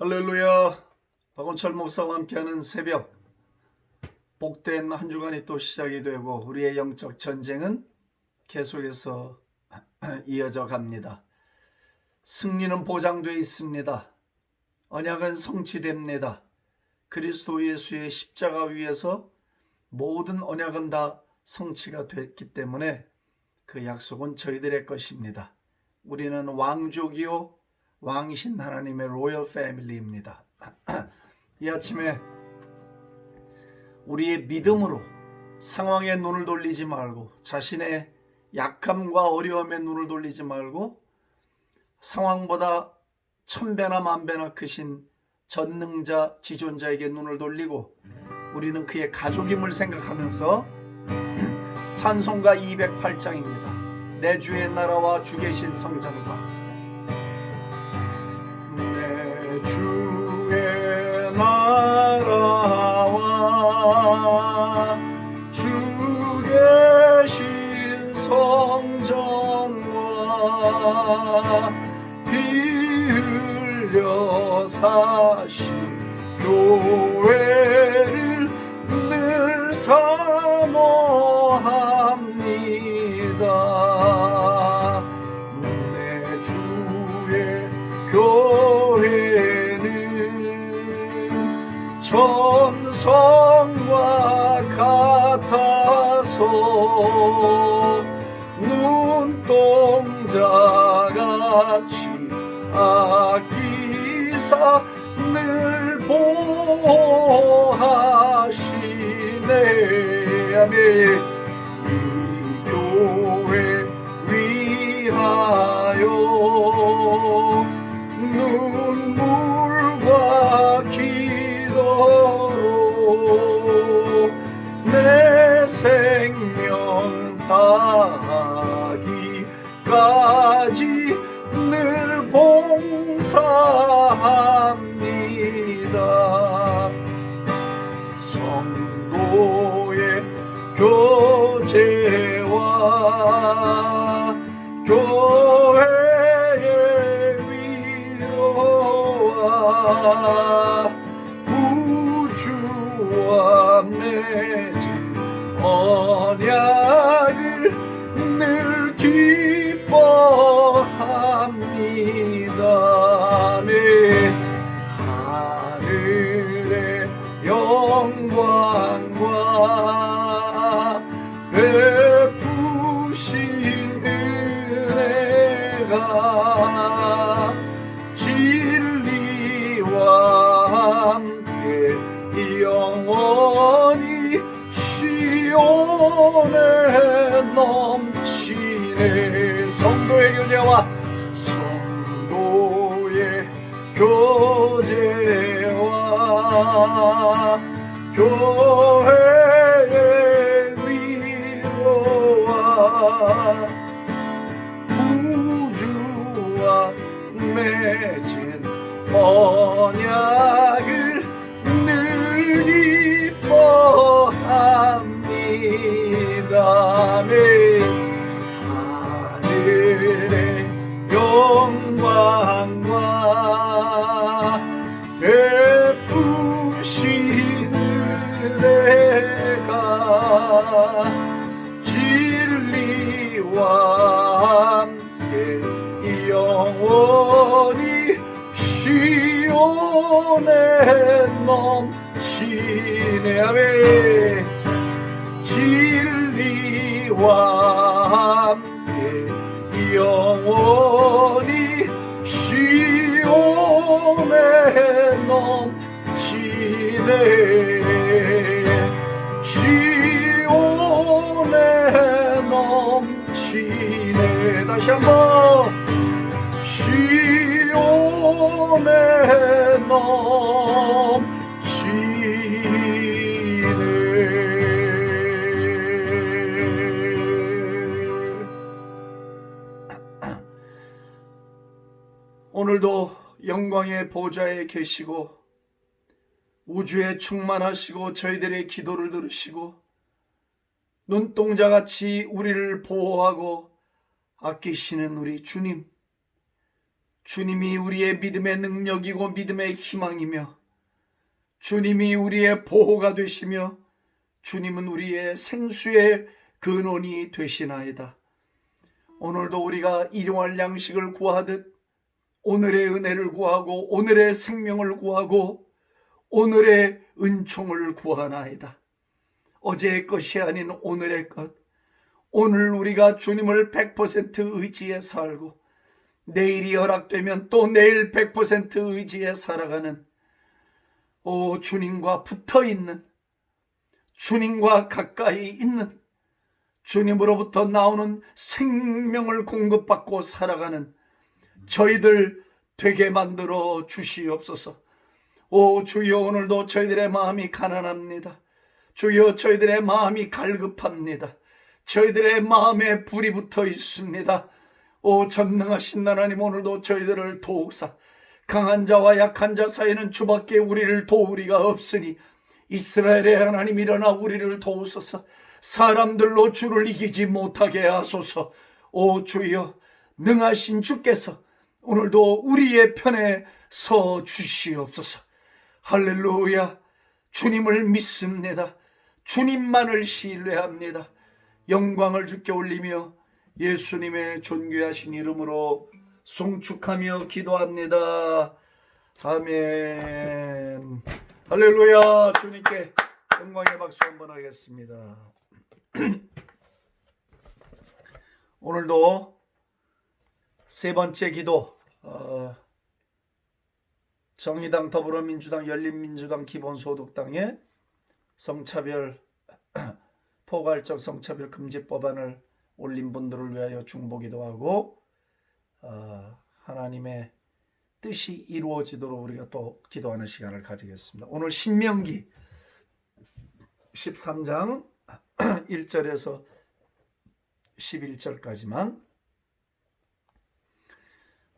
할렐루야. 박원철 목사와 함께하는 새벽, 복된 한 주간이 또 시작이 되고 우리의 영적 전쟁은 계속해서 이어져 갑니다. 승리는 보장되어 있습니다. 언약은 성취됩니다. 그리스도 예수의 십자가 위에서 모든 언약은 다 성취가 됐기 때문에 그 약속은 저희들의 것입니다. 우리는 왕족이요 왕이신 하나님의 로열 패밀리입니다. 이 아침에 우리의 믿음으로 상황에 눈을 돌리지 말고, 자신의 약함과 어려움에 눈을 돌리지 말고, 상황보다 천배나 만배나 크신 전능자 지존자에게 눈을 돌리고, 우리는 그의 가족임을 생각하면서 찬송가 208장입니다. 내 주의 나라와 주 계신 성전과 내 주의 나라와 주 계신 성전과 피 흘려 사신 교회를 늘 사모합니다. 내 주의 교회는 전성과 같아서 눈동자같이 아끼사 늘 보호하시네. 아멘. 이 교회 위하여 눈물과 기도로 내 생명 다하기까지 늘 봉사합니다. 성도의 교제와 교회의 위로와 우주와 맺은 언약을 늘 기뻐합니다. 네. 하늘의 영광과 베푸신 은혜가 진리와 함께 영원히 시온에 넘치네. 성도의 교제와 교제와 교회의 위로와 우주와 맺은 언약을 늘 기뻐합니다. 하늘의 영광과 베푸신 은혜가 진리와 함께 영원히 시온에 넘치네. 아멘. 진리와 함께 영원히 시온에 넘치네. 시온에 넘치네. 다시 한번 시온에 넘치네. 오늘도 영광의 보좌에 계시고 우주에 충만하시고 저희들의 기도를 들으시고 눈동자같이 우리를 보호하고 아끼시는 우리 주님, 주님이 우리의 믿음의 능력이고 믿음의 희망이며 주님이 우리의 보호가 되시며 주님은 우리의 생수의 근원이 되시나이다. 오늘도 우리가 일용할 양식을 구하듯 오늘의 은혜를 구하고 오늘의 생명을 구하고 오늘의 은총을 구하나이다. 어제의 것이 아닌 오늘의 것, 오늘 우리가 주님을 100% 의지해 살고 내일이 허락되면 또 내일 100% 의지해 살아가는 주님과 붙어있는, 주님과 가까이 있는, 주님으로부터 나오는 생명을 공급받고 살아가는 저희들 되게 만들어 주시옵소서. 주여, 오늘도 저희들의 마음이 가난합니다. 주여, 저희들의 마음이 갈급합니다. 저희들의 마음에 불이 붙어 있습니다. 전능하신 하나님, 오늘도 저희들을 도우사 강한 자와 약한 자 사이에는 주밖에 우리를 도우리가 없으니 이스라엘의 하나님, 일어나 우리를 도우소서. 사람들로 주를 이기지 못하게 하소서. 주여, 능하신 주께서 오늘도 우리의 편에 서 주시옵소서. 할렐루야. 주님을 믿습니다. 주님만을 신뢰합니다. 영광을 주께 올리며 예수님의 존귀하신 이름으로 송축하며 기도합니다. 아멘. 할렐루야. 주님께 영광의 박수 한번 하겠습니다. 오늘도 세 번째 기도, 정의당, 더불어민주당, 열린민주당, 기본소득당의 성차별, 포괄적 성차별 금지 법안을 올린 분들을 위하여 중보기도 하고 하나님의 뜻이 이루어지도록 우리가 또 기도하는 시간을 가지겠습니다. 오늘 신명기 13장 1절에서 11절까지만.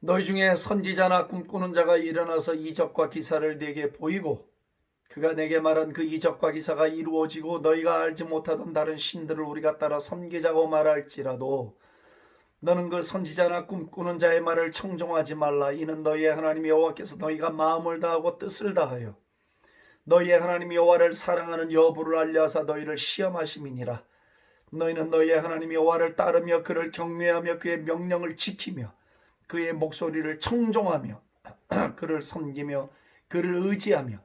너희 중에 선지자나 꿈꾸는 자가 일어나서 이적과 기사를 네게 보이고 그가 내게 말한 그 이적과 기사가 이루어지고 너희가 알지 못하던 다른 신들을 우리가 따라 섬기자고 말할지라도 너는 그 선지자나 꿈꾸는 자의 말을 청종하지 말라. 이는 너희의 하나님 여호와께서 너희가 마음을 다하고 뜻을 다하여 너희의 하나님 여호와를 사랑하는 여부를 알려하사 너희를 시험하심이니라. 너희는 너희의 하나님 여호와를 따르며 그를 경외하며 그의 명령을 지키며 그의 목소리를 청종하며 그를 섬기며 그를 의지하며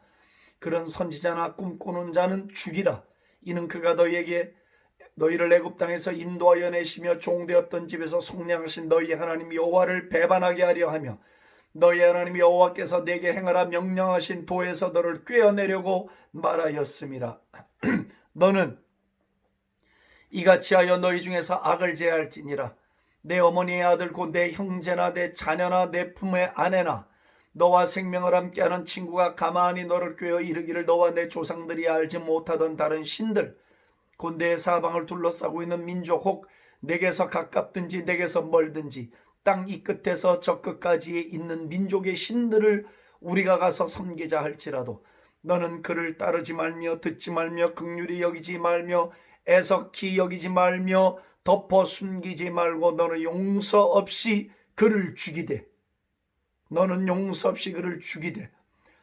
그런 선지자나 꿈꾸는 자는 죽이라. 이는 그가 너희를 애굽 땅에서 인도하여 내시며 종되었던 집에서 속량하신 너희 하나님 여호와를 배반하게 하려 하며 너희 하나님 여호와께서 내게 행하라 명령하신 도에서 너를 꿰어내려고 말하였음이라. 너는 이같이 하여 너희 중에서 악을 제할지니라. 내 어머니의 아들 곧 내 형제나 내 자녀나 내 품의 아내나 너와 생명을 함께하는 친구가 가만히 너를 꿰어 이르기를 너와 내 조상들이 알지 못하던 다른 신들 곧 내 사방을 둘러싸고 있는 민족 혹 내게서 가깝든지 내게서 멀든지 땅 이 끝에서 저 끝까지에 있는 민족의 신들을 우리가 가서 섬기자 할지라도 너는 그를 따르지 말며 듣지 말며 긍휼히 여기지 말며 애석히 여기지 말며 덮어 숨기지 말고 너는 용서 없이 그를 죽이되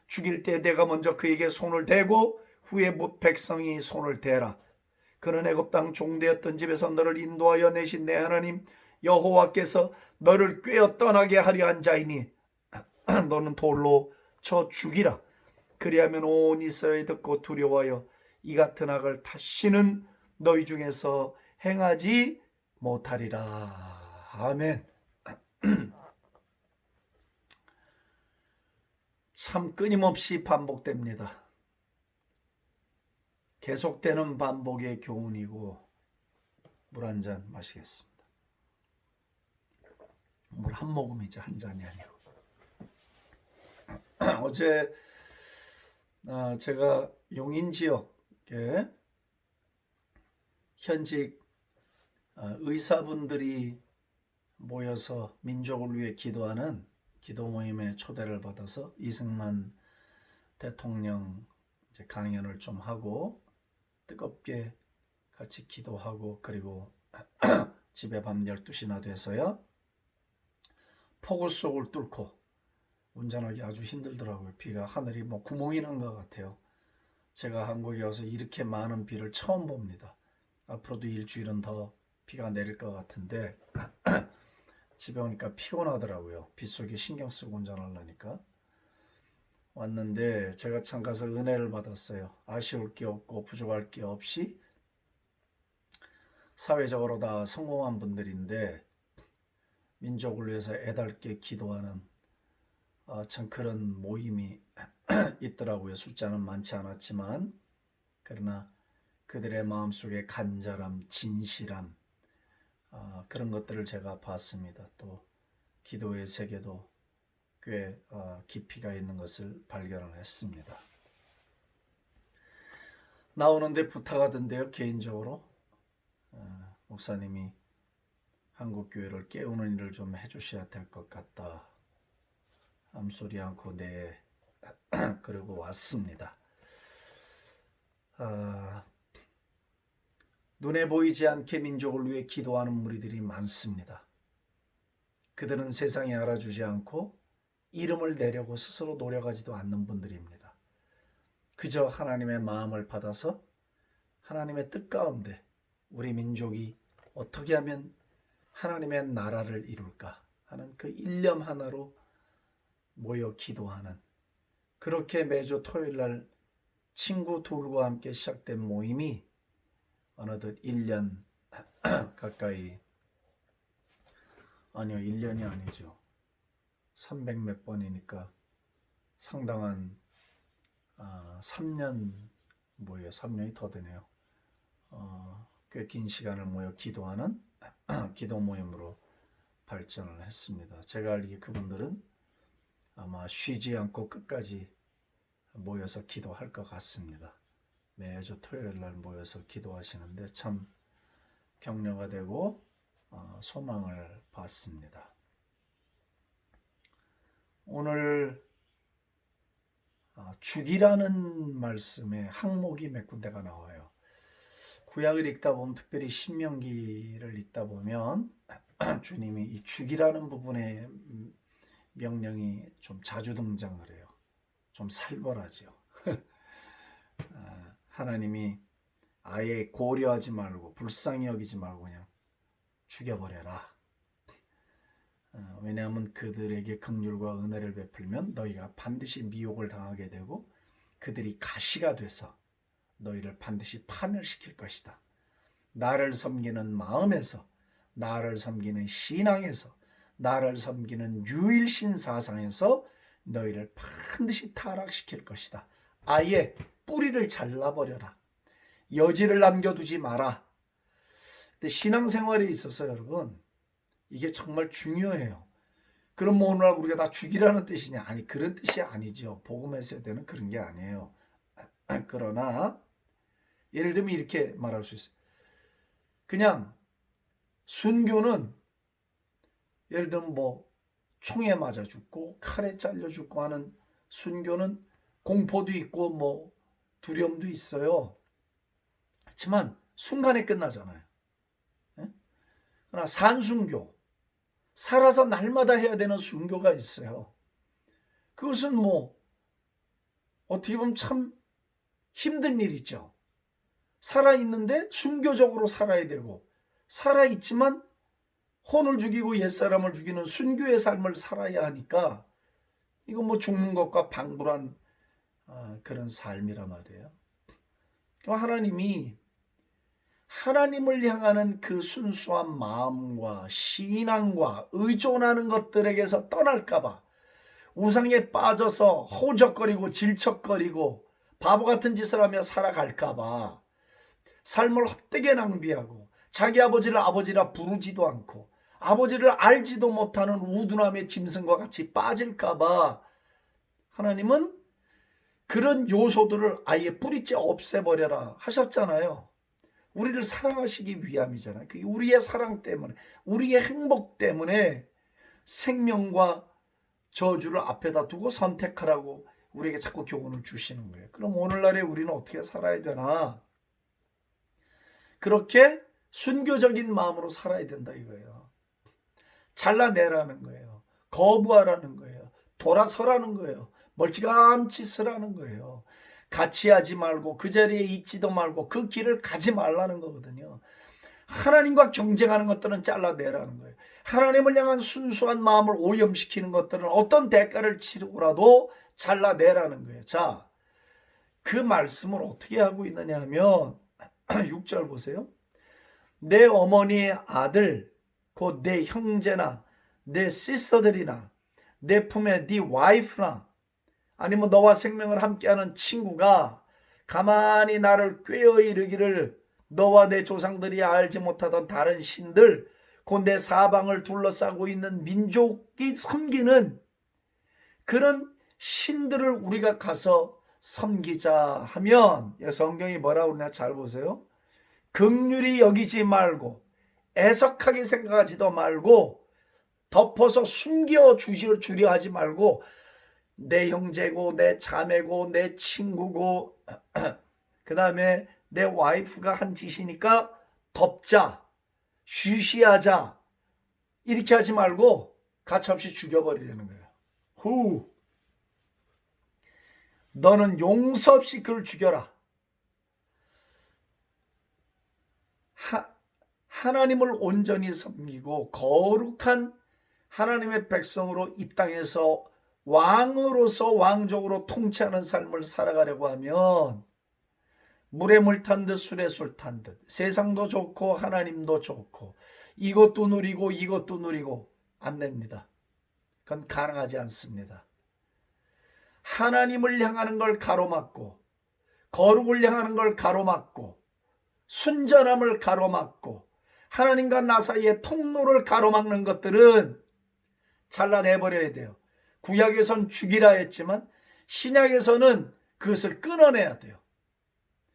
죽일 때 내가 먼저 그에게 손을 대고 후에 백성이 손을 대라. 그는 애굽 땅 종되었던 집에서 너를 인도하여 내신 내 하나님 여호와께서 너를 꿰어 떠나게 하려 한 자이니 너는 돌로 쳐 죽이라. 그리하면 온 이스라엘이 듣고 두려워하여 이 같은 악을 다시는 너희 중에서 행하지 못하리라. 아멘. 참 끊임없이 반복됩니다. 계속되는 반복의 교훈이고 물 한 잔 마시겠습니다. 물 한 모금이죠, 한 잔이 아니고. 어제 제가 용인 지역에 현직 의사분들이 모여서 민족을 위해 기도하는 기도 모임에 초대를 받아서 이승만 대통령 강연을 좀 하고 뜨겁게 같이 기도하고 그리고 집에 밤 12시나 돼서요 폭우 속을 뚫고 운전하기 아주 힘들더라고요. 비가 하늘이 뭐 구멍이 난 것 같아요. 제가 한국에 와서 이렇게 많은 비를 처음 봅니다. 앞으로도 일주일은 더 비가 내릴 것 같은데 집에 오니까 피곤하더라고요. 빗속에 신경 쓰고 운전하려니까. 왔는데 제가 참 가서 은혜를 받았어요. 아쉬울 게 없고 부족할 게 없이 사회적으로 다 성공한 분들인데 민족을 위해서 애달게 기도하는 참 그런 모임이 있더라고요. 숫자는 많지 않았지만 그러나 그들의 마음속에 간절함, 진실함 그런 것들을 제가 봤습니다. 또 기도의 세계도 꽤 깊이가 있는 것을 발견을 했습니다. 나오는데 부탁하던데요. 개인적으로 목사님이 한국교회를 깨우는 일을 좀 해주셔야 될 것 같다. 암소리 않고 네 그러고 왔습니다. 눈에 보이지 않게 민족을 위해 기도하는 무리들이 많습니다. 그들은 세상에 알아주지 않고 이름을 내려고 스스로 노력하지도 않는 분들입니다. 그저 하나님의 마음을 받아서 하나님의 뜻 가운데 우리 민족이 어떻게 하면 하나님의 나라를 이룰까 하는 그 일념 하나로 모여 기도하는, 그렇게 매주 토요일 날 친구 둘과 함께 시작된 모임이 어느덧 1년 가까이, 아니요 1년이 아니죠. 300 몇 번이니까 상당한 3년, 3년이 더 되네요. 꽤 긴 시간을 모여 기도하는 기도 모임으로 발전을 했습니다. 제가 알기에 그분들은 아마 쉬지 않고 끝까지 모여서 기도할 것 같습니다. 매주 토요일 날 모여서 기도하시는데 참 격려가 되고 소망을 받습니다. 오늘 죽이라는 말씀에 항목이 몇 군데가 나와요. 구약을 읽다 보면, 특별히 신명기를 읽다 보면 주님이 이 죽이라는 부분의 명령이 좀 자주 등장을 해요. 좀 살벌하죠. 하나님이 아예 고려하지 말고 불쌍히 여기지 말고 그냥 죽여버려라. 왜냐하면 그들에게 긍휼과 은혜를 베풀면 너희가 반드시 미혹을 당하게 되고 그들이 가시가 돼서 너희를 반드시 파멸시킬 것이다. 나를 섬기는 마음에서, 나를 섬기는 신앙에서, 나를 섬기는 유일신 사상에서 너희를 반드시 타락시킬 것이다. 아예 뿌리를 잘라버려라. 여지를 남겨두지 마라. 근데 신앙생활에 있어서 여러분 이게 정말 중요해요. 그럼 뭐 오늘 우리가 다 죽이라는 뜻이냐? 아니, 그런 뜻이 아니죠. 복음의 세대는 그런 게 아니에요. 그러나 예를 들면 이렇게 말할 수 있어요. 그냥 순교는 예를 들면 뭐 총에 맞아 죽고 칼에 잘려 죽고 하는 순교는 공포도 있고 뭐 두려움도 있어요. 하지만 순간에 끝나잖아요. 그러나 산순교, 살아서 날마다 해야 되는 순교가 있어요. 그것은 뭐 어떻게 보면 참 힘든 일이죠. 살아있는데 순교적으로 살아야 되고, 살아있지만 혼을 죽이고 옛사람을 죽이는 순교의 삶을 살아야 하니까 이건 뭐 죽는 것과 방불한 그런 삶이란 말이에요. 하나님이 하나님을 향하는 그 순수한 마음과 신앙과 의존하는 것들에게서 떠날까봐, 우상에 빠져서 호적거리고 질척거리고 바보 같은 짓을 하며 살아갈까봐 삶을 헛되게 낭비하고 자기 아버지를 아버지라 부르지도 않고 아버지를 알지도 못하는 우둔함의 짐승과 같이 빠질까봐 하나님은 그런 요소들을 아예 뿌리째 없애버려라 하셨잖아요. 우리를 사랑하시기 위함이잖아요. 그게 우리의 사랑 때문에, 우리의 행복 때문에 생명과 저주를 앞에다 두고 선택하라고 우리에게 자꾸 교훈을 주시는 거예요. 그럼 오늘날에 우리는 어떻게 살아야 되나? 그렇게 순교적인 마음으로 살아야 된다 이거예요. 잘라내라는 거예요. 거부하라는 거예요. 돌아서라는 거예요. 멀찌감치 서라는 거예요. 같이 하지 말고 그 자리에 있지도 말고 그 길을 가지 말라는 거거든요. 하나님과 경쟁하는 것들은 잘라내라는 거예요. 하나님을 향한 순수한 마음을 오염시키는 것들은 어떤 대가를 치르고라도 잘라내라는 거예요. 자, 그 말씀을 어떻게 하고 있느냐 하면 6절 보세요. 내 어머니의 아들 곧 내 형제나 내 시스터들이나 내 품에 네 와이프나 아니면 너와 생명을 함께하는 친구가 가만히 나를 꾀어 이르기를 너와 내 조상들이 알지 못하던 다른 신들 곧 내 사방을 둘러싸고 있는 민족이 섬기는 그런 신들을 우리가 가서 섬기자 하면 성경이 뭐라고 그러냐 잘 보세요. 긍휼히 여기지 말고 애석하게 생각하지도 말고 덮어서 숨겨 주려 하지 말고 내 형제고 내 자매고 내 친구고 그 다음에 내 와이프가 한 짓이니까 덮자 쉬쉬하자 이렇게 하지 말고 가차없이 죽여버리려는 거예요. 후, 너는 용서 없이 그를 죽여라. 하나님을 온전히 섬기고 거룩한 하나님의 백성으로 이 땅에서 왕으로서 왕족으로 통치하는 삶을 살아가려고 하면 물에 물 탄 듯 술에 술 탄 듯 세상도 좋고 하나님도 좋고 이것도 누리고 이것도 누리고 안 됩니다. 그건 가능하지 않습니다. 하나님을 향하는 걸 가로막고 거룩을 향하는 걸 가로막고 순전함을 가로막고 하나님과 나 사이의 통로를 가로막는 것들은 잘라내버려야 돼요. 구약에선 죽이라 했지만 신약에서는 그것을 끊어내야 돼요.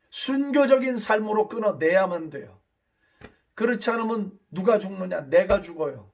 순교적인 삶으로 끊어내야만 돼요. 그렇지 않으면 누가 죽느냐? 내가 죽어요.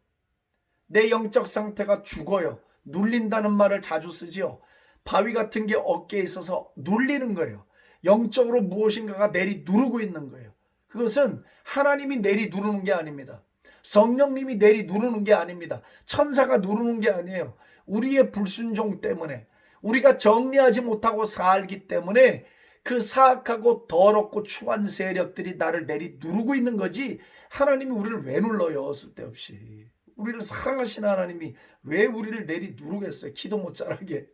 내 영적 상태가 죽어요. 눌린다는 말을 자주 쓰지요. 바위 같은 게 어깨에 있어서 눌리는 거예요. 영적으로 무엇인가가 내리 누르고 있는 거예요. 그것은 하나님이 내리 누르는 게 아닙니다. 성령님이 내리 누르는 게 아닙니다. 천사가 누르는 게 아니에요. 우리의 불순종 때문에 우리가 정리하지 못하고 살기 때문에 그 사악하고 더럽고 추한 세력들이 나를 내리 누르고 있는 거지 하나님이 우리를 왜 눌러요? 쓸데없이. 우리를 사랑하시는 하나님이 왜 우리를 내리 누르겠어요? 기도 못 자라게.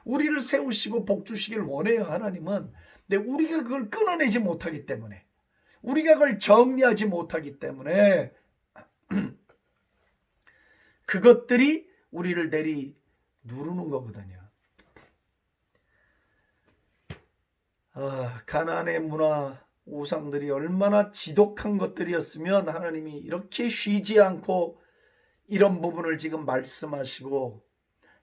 우리를 세우시고 복 주시길 원해요. 하나님은. 근데 우리가 그걸 끊어내지 못하기 때문에 우리가 그걸 정리하지 못하기 때문에 그것들이 우리를 내리 누르는 거거든요. 가나안의 문화 우상들이 얼마나 지독한 것들이었으면 하나님이 이렇게 쉬지 않고 이런 부분을 지금 말씀하시고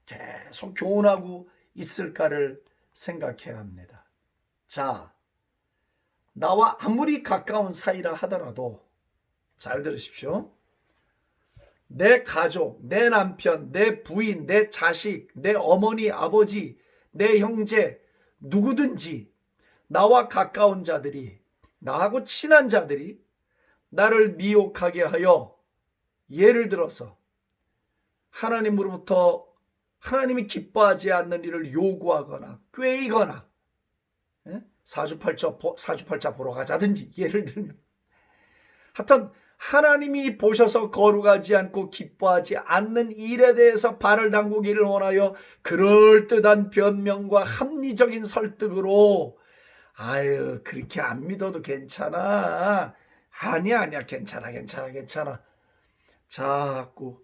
계속 교훈하고 있을까를 생각해야 합니다. 자, 나와 아무리 가까운 사이라 하더라도 잘 들으십시오. 내 가족, 내 남편, 내 부인, 내 자식, 내 어머니, 아버지, 내 형제 누구든지 나와 가까운 자들이 나하고 친한 자들이 나를 미혹하게 하여 예를 들어서 하나님으로부터 하나님이 기뻐하지 않는 일을 요구하거나 꾀이거나 사주팔자 보러 가자든지 예를 들면 하여튼 하나님이 보셔서 거룩하지 않고 기뻐하지 않는 일에 대해서 발을 담그기를 원하여 그럴듯한 변명과 합리적인 설득으로 아유 그렇게 안 믿어도 괜찮아 아니야 괜찮아 자꾸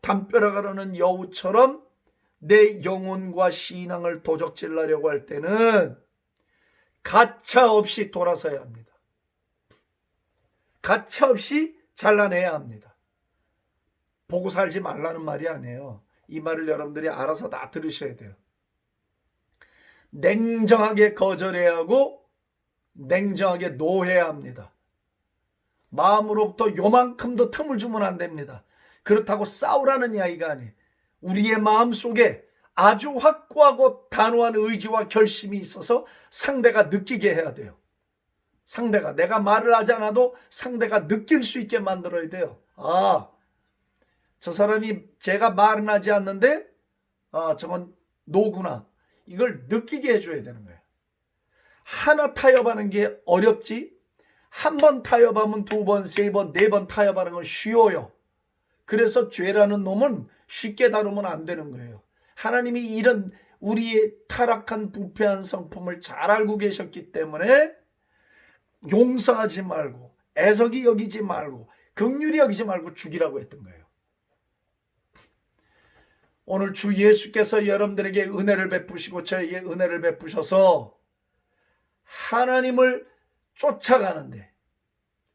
담벼락하려는 여우처럼 내 영혼과 신앙을 도적질하려고 할 때는 가차없이 돌아서야 합니다. 가차없이 잘라내야 합니다. 보고 살지 말라는 말이 아니에요. 이 말을 여러분들이 알아서 다 들으셔야 돼요. 냉정하게 거절해야 하고 냉정하게 노해야 합니다. 마음으로부터 요만큼도 틈을 주면 안 됩니다. 그렇다고 싸우라는 이야기가 아니에요. 우리의 마음속에 아주 확고하고 단호한 의지와 결심이 있어서 상대가 느끼게 해야 돼요. 상대가 내가 말을 하지 않아도 상대가 느낄 수 있게 만들어야 돼요. 저 사람이 제가 말은 하지 않는데 저건 노구나. 이걸 느끼게 해줘야 되는 거예요. 하나 타협하는 게 어렵지, 한 번 타협하면 두 번, 세 번, 네 번 타협하는 건 쉬워요. 그래서 죄라는 놈은 쉽게 다루면 안 되는 거예요. 하나님이 이런 우리의 타락한 부패한 성품을 잘 알고 계셨기 때문에 용서하지 말고, 애석히 여기지 말고, 긍휼히 여기지 말고 죽이라고 했던 거예요. 오늘 주 예수께서 여러분들에게 은혜를 베푸시고 저에게 은혜를 베푸셔서 하나님을 쫓아가는데,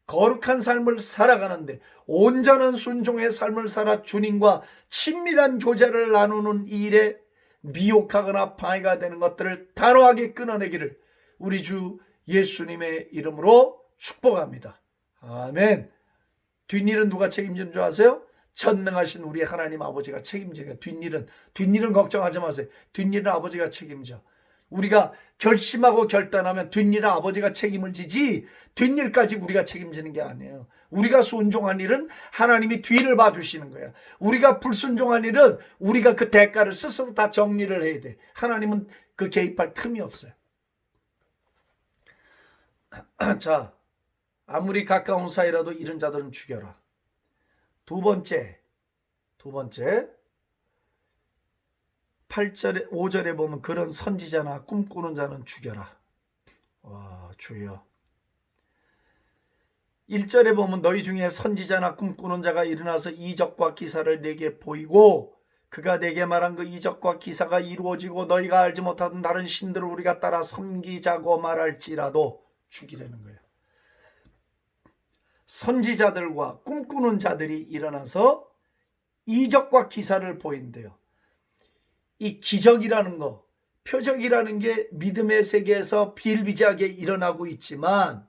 거룩한 삶을 살아가는데, 온전한 순종의 삶을 살아 주님과 친밀한 교제를 나누는 일에 미혹하거나 방해가 되는 것들을 단호하게 끊어내기를 우리 주 예수님의 이름으로 축복합니다. 아멘. 뒷일은 누가 책임지는 줄 아세요? 전능하신 우리 하나님 아버지가 책임져요. 뒷일은 걱정하지 마세요. 뒷일은 아버지가 책임져. 우리가 결심하고 결단하면 뒷일은 아버지가 책임을 지지, 뒷일까지 우리가 책임지는 게 아니에요. 우리가 순종한 일은 하나님이 뒤를 봐주시는 거야. 우리가 불순종한 일은 우리가 그 대가를 스스로 다 정리를 해야 돼. 하나님은 그 개입할 틈이 없어요. 자, 아무리 가까운 사이라도 이런 자들은 죽여라. 두 번째 8절에 5절에 보면 그런 선지자나 꿈꾸는 자는 죽여라. 와, 주여. 1절에 보면 너희 중에 선지자나 꿈꾸는 자가 일어나서 이적과 기사를 내게 보이고 그가 내게 말한 그 이적과 기사가 이루어지고 너희가 알지 못하던 다른 신들을 우리가 따라 섬기자고 말할지라도 죽이라는 거예요. 선지자들과 꿈꾸는 자들이 일어나서 이적과 기사를 보인대요. 이 기적이라는 거, 표적이라는 게 믿음의 세계에서 비일비재하게 일어나고 있지만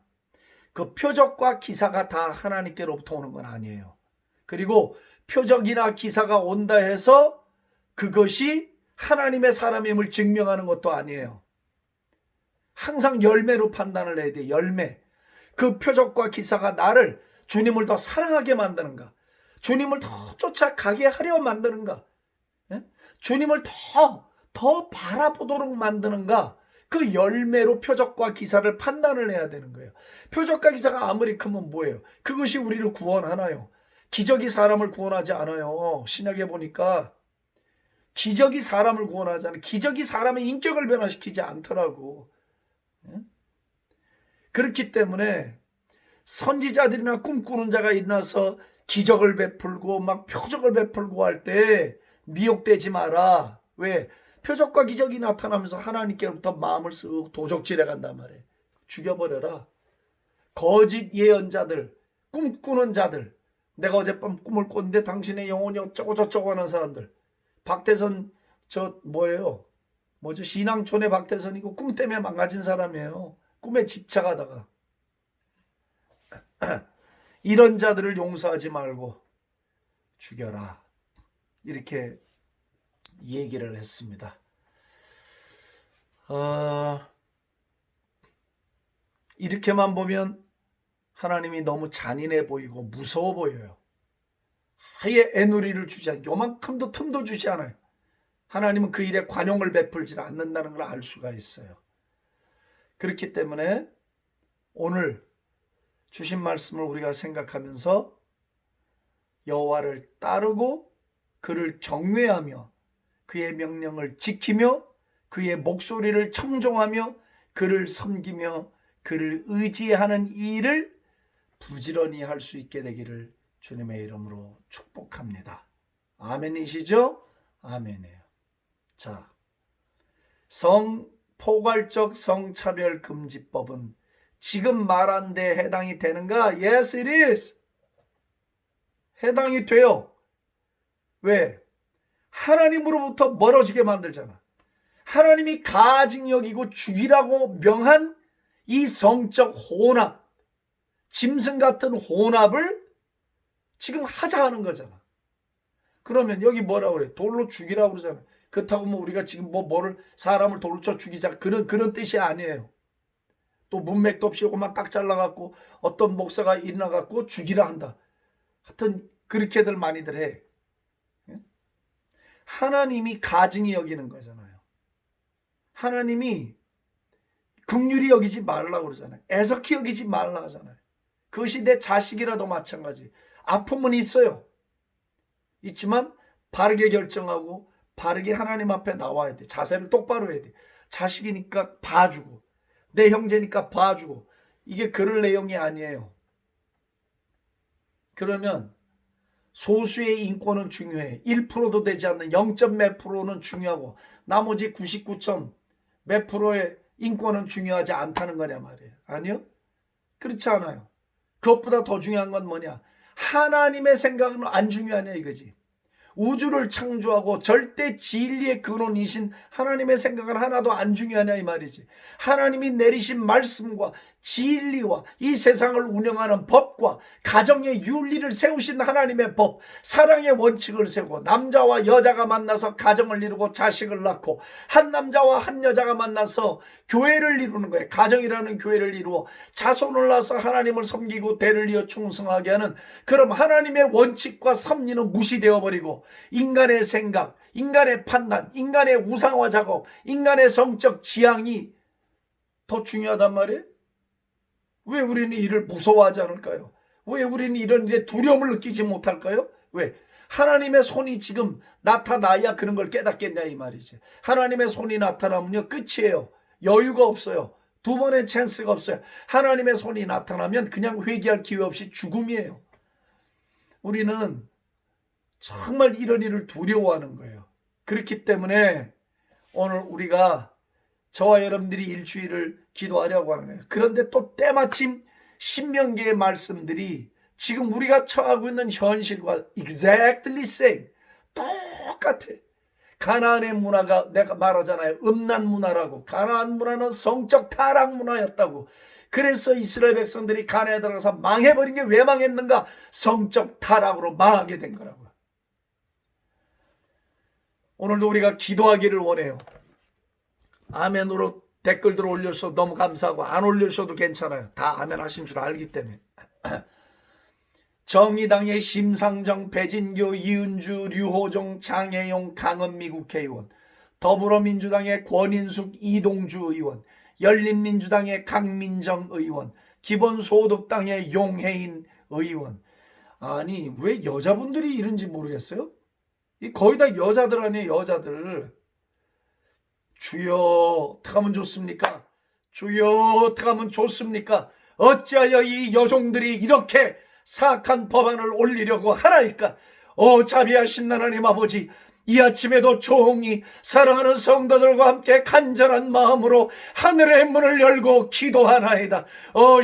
그 표적과 기사가 다 하나님께로부터 오는 건 아니에요. 그리고 표적이나 기사가 온다 해서 그것이 하나님의 사람임을 증명하는 것도 아니에요. 항상 열매로 판단을 해야 돼. 열매. 그 표적과 기사가 나를, 주님을 더 사랑하게 만드는가, 주님을 더 쫓아가게 하려 만드는가, 주님을 더 바라보도록 만드는가, 그 열매로 표적과 기사를 판단을 해야 되는 거예요. 표적과 기사가 아무리 크면 뭐예요? 그것이 우리를 구원하나요? 기적이 사람을 구원하지 않아요. 신약에 보니까 기적이 사람을 구원하잖아요. 기적이 사람의 인격을 변화시키지 않더라고. 그렇기 때문에 선지자들이나 꿈꾸는 자가 일어나서 기적을 베풀고 막 표적을 베풀고 할 때 미혹되지 마라. 왜? 표적과 기적이 나타나면서 하나님께로부터 마음을 쓱 도적질해 간단 말이에요. 죽여버려라. 거짓 예언자들, 꿈꾸는 자들, 내가 어젯밤 꿈을 꿨는데 당신의 영혼이 어쩌고 저쩌고 하는 사람들. 박태선 신앙촌의 박태선이고 꿈 때문에 망가진 사람이에요. 꿈에 집착하다가. 이런 자들을 용서하지 말고 죽여라. 이렇게 얘기를 했습니다. 이렇게만 보면 하나님이 너무 잔인해 보이고 무서워 보여요. 아예 애누리를 주지 않아요. 요만큼도 틈도 주지 않아요. 하나님은 그 일에 관용을 베풀지 않는다는 걸 알 수가 있어요. 그렇기 때문에 오늘 주신 말씀을 우리가 생각하면서 여호와를 따르고 그를 경외하며 그의 명령을 지키며 그의 목소리를 청종하며 그를 섬기며 그를 의지하는 일을 부지런히 할 수 있게 되기를 주님의 이름으로 축복합니다. 아멘이시죠? 아멘이에요. 자, 포괄적 성차별 금지법은 지금 말한 데 해당이 되는가? Yes, it is. 해당이 돼요. 왜? 하나님으로부터 멀어지게 만들잖아. 하나님이 가증 여기고 죽이라고 명한 이 성적 혼합, 짐승 같은 혼합을 지금 하자 하는 거잖아. 그러면 여기 뭐라고 그래? 돌로 죽이라고 그러잖아. 그렇다고 뭐 우리가 지금 사람을 돌로 쳐 죽이자 그런 뜻이 아니에요. 또 문맥도 없이 요것만 딱 잘라갖고 어떤 목사가 일어나갖고 죽이라 한다. 하여튼 그렇게들 많이들 해. 하나님이 가증히 여기는 거잖아요. 하나님이 긍휼히 여기지 말라고 그러잖아요. 애석히 여기지 말라 하잖아요. 그것이 내 자식이라도 마찬가지. 아픔은 있어요. 있지만 바르게 결정하고 바르게 하나님 앞에 나와야 돼. 자세를 똑바로 해야 돼. 자식이니까 봐주고 내 형제니까 봐주고, 이게 그럴 내용이 아니에요. 그러면 소수의 인권은 중요해. 1%도 되지 않는 0. 몇 프로는 중요하고 나머지 99. 몇 프로의 인권은 중요하지 않다는 거냐 말이에요. 아니요? 그렇지 않아요. 그것보다 더 중요한 건 뭐냐? 하나님의 생각은 안 중요하냐 이거지. 우주를 창조하고 절대 진리의 근원이신 하나님의 생각은 하나도 안 중요하냐 이 말이지. 하나님이 내리신 말씀과 진리와 이 세상을 운영하는 법과 가정의 윤리를 세우신 하나님의 법, 사랑의 원칙을 세우고 남자와 여자가 만나서 가정을 이루고 자식을 낳고 한 남자와 한 여자가 만나서 교회를 이루는 거예요. 가정이라는 교회를 이루어 자손을 낳아서 하나님을 섬기고 대를 이어 충성하게 하는, 그럼 하나님의 원칙과 섭리는 무시되어 버리고 인간의 생각, 인간의 판단, 인간의 우상화 작업, 인간의 성적 지향이 더 중요하단 말이에요. 왜 우리는 이를 무서워하지 않을까요? 왜 우리는 이런 일에 두려움을 느끼지 못할까요? 왜? 하나님의 손이 지금 나타나야 그런 걸 깨닫겠냐 이 말이지. 하나님의 손이 나타나면요 끝이에요. 여유가 없어요. 두 번의 찬스가 없어요. 하나님의 손이 나타나면 그냥 회개할 기회 없이 죽음이에요. 우리는 정말 이런 일을 두려워하는 거예요. 그렇기 때문에 오늘 우리가 저와 여러분들이 일주일을 기도하려고 하는 거예요. 그런데 또 때마침 신명기의 말씀들이 지금 우리가 처하고 있는 현실과 exactly same, 똑같아. 가나안의 문화가 내가 말하잖아요. 음란 문화라고. 가나안 문화는 성적 타락 문화였다고. 그래서 이스라엘 백성들이 가나안에 들어가서 망해버린 게 왜 망했는가? 성적 타락으로 망하게 된 거라고요. 오늘도 우리가 기도하기를 원해요. 아멘으로 댓글들 올려서 너무 감사하고 안 올려셔도 괜찮아요. 다 아멘 하신 줄 알기 때문에. 정의당의 심상정, 배진교, 이은주, 류호종, 장혜용, 강은미 국회의원, 더불어민주당의 권인숙, 이동주 의원, 열린민주당의 강민정 의원, 기본소득당의 용혜인 의원. 아니 왜 여자분들이 이런지 모르겠어요. 거의 다 여자들 아니에요. 여자들. 주여 어떻게 하면 좋습니까? 주여 어떻게 하면 좋습니까? 어찌하여 이 여종들이 이렇게 사악한 법안을 올리려고 하나이까? 자비하신 하나님 아버지, 이 아침에도 종이 사랑하는 성도들과 함께 간절한 마음으로 하늘의 문을 열고 기도하나이다.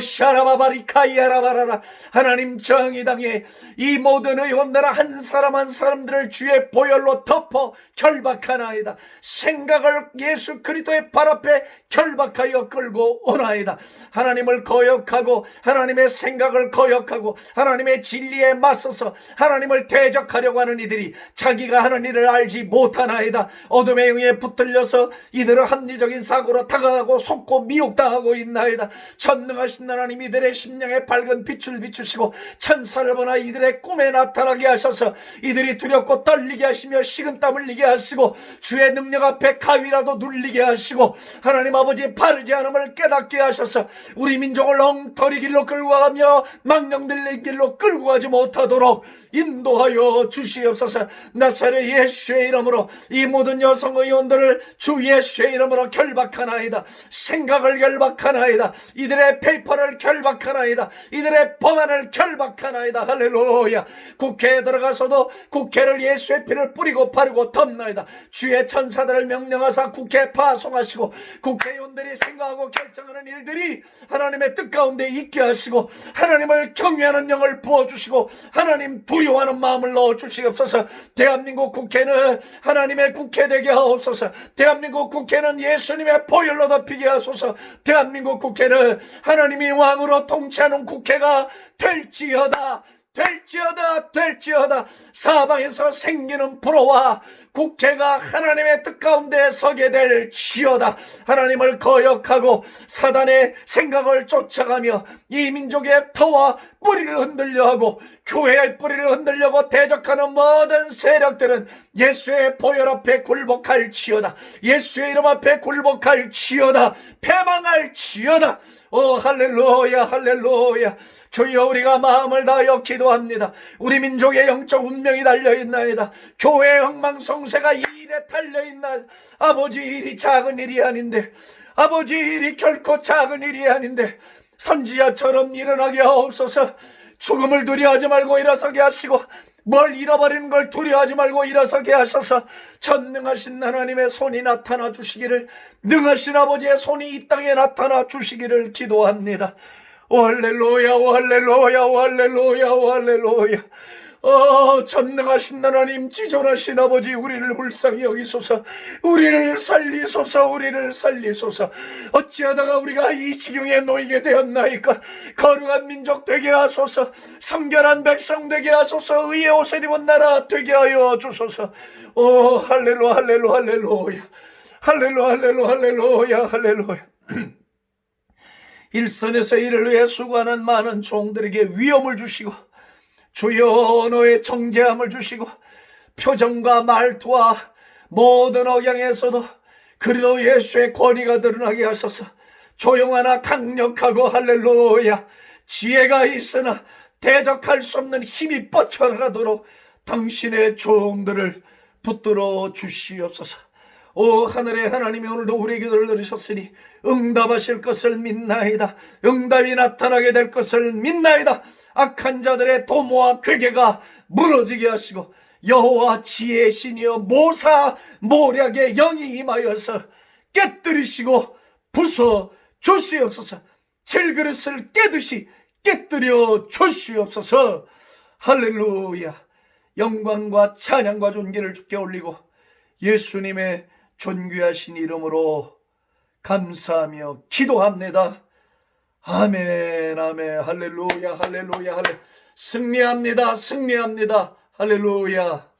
샤라바바리카이아라바라라. 하나님 정의당의 이 모든 의원들 한 사람 한 사람들을 주의 보혈로 덮어 결박하나이다. 생각을 예수 그리스도의 발 앞에 결박하여 끌고 오나이다. 하나님을 거역하고 하나님의 생각을 거역하고 하나님의 진리에 맞서서 하나님을 대적하려고 하는 이들이 자기가 하는 일을 알지 못하나이다. 어둠의 영에 붙들려서 이들은 합리적인 사고로 다가가고 속고 미혹당하고 있나이다. 전능하신 하나님 이들의 심령에 밝은 빛을 비추시고 천사를 보나 이들의 꿈에 나타나게 하셔서 이들이 두렵고 떨리게 하시며 식은땀 흘리게 하시고 주의 능력 앞에 가위라도 눌리게 하시고 하나님 아버지 바르지 않음을 깨닫게 하셔서 우리 민족을 엉터리 길로 끌고 가며 망령들린 길로 끌고 가지 못하도록 인도하여 주시옵소서. 나사렛 예수의 이름으로 이 모든 여성 의원들을 주 예수의 이름으로 결박하나이다. 생각을 결박하나이다. 이들의 페이퍼를 결박하나이다. 이들의 법안을 결박하나이다. 할렐루야. 국회에 들어가서도 국회를 예수의 피를 뿌리고 바르고 덮나이다. 주의 천사들을 명령하사 국회에 파송하시고 국회의원들이 생각하고 결정하는 일들이 하나님의 뜻 가운데 있게 하시고 하나님을 경외하는 영을 부어주시고 하나님 두려워하는 마음을 넣어주시옵소서. 대한민국 국회는 하나님의 국회 되게 하옵소서. 대한민국 국회는 예수님의 보혈로 덮이게 하소서. 대한민국 국회는 하나님이 왕으로 통치하는 국회가 될지어다. 될지어다. 될지어다. 사방에서 생기는 불어와 국회가 하나님의 뜻 가운데 서게 될지어다. 하나님을 거역하고 사단의 생각을 쫓아가며 이 민족의 터와 뿌리를 흔들려 하고 교회의 뿌리를 흔들려고 대적하는 모든 세력들은 예수의 보혈 앞에 굴복할지어다. 예수의 이름 앞에 굴복할지어다. 패망할지어다. 오 할렐루야 할렐루야. 주여 우리가 마음을 다하여 기도합니다. 우리 민족의 영적 운명이 달려있나이다. 교회의 흥망성쇠가 이 일에 달려있나이다. 아버지 일이 작은 일이 아닌데, 아버지 일이 결코 작은 일이 아닌데 선지자처럼 일어나게 하옵소서. 죽음을 두려워하지 말고 일어서게 하시고 뭘 잃어버리는 걸 두려워하지 말고 일어서게 하셔서 전능하신 하나님의 손이 나타나 주시기를, 능하신 아버지의 손이 이 땅에 나타나 주시기를 기도합니다. 오 할렐루야 오 할렐루야 오 할렐루야 오 할렐루야. 전능하신 하나님, 지존하신 아버지, 우리를 불쌍히 여기소서. 우리를 살리소서. 우리를 살리소서. 어찌하다가 우리가 이 지경에 놓이게 되었나이까. 거룩한 민족 되게 하소서. 성결한 백성 되게 하소서. 의의 옷을 입은 나라 되게 하여 주소서. 오 할렐루야 할렐루야 할렐루야 할렐루야 할렐루야 할렐루야 할렐루야. 일선에서 이를 위해 수고하는 많은 종들에게 위엄을 주시고 주여 언어의 정제함을 주시고 표정과 말투와 모든 억양에서도 그리도 예수의 권위가 드러나게 하셔서 조용하나 강력하고 할렐루야 지혜가 있으나 대적할 수 없는 힘이 뻗쳐나가도록 당신의 종들을 붙들어 주시옵소서. 오 하늘의 하나님이 오늘도 우리의 기도를 들으셨으니 응답하실 것을 믿나이다. 응답이 나타나게 될 것을 믿나이다. 악한 자들의 도모와 괴계가 무너지게 하시고 여호와 지혜의 신이여 모사 모략의 영이 임하여서 깨뜨리시고 부숴 주시옵소서. 질그릇을 깨듯이 깨뜨려 주시옵소서. 할렐루야. 영광과 찬양과 존귀를 주께 올리고 예수님의 존귀하신 이름으로 감사하며 기도합니다. 아멘 아멘 할렐루야 할렐루야 할렐루야. 승리합니다 승리합니다 할렐루야.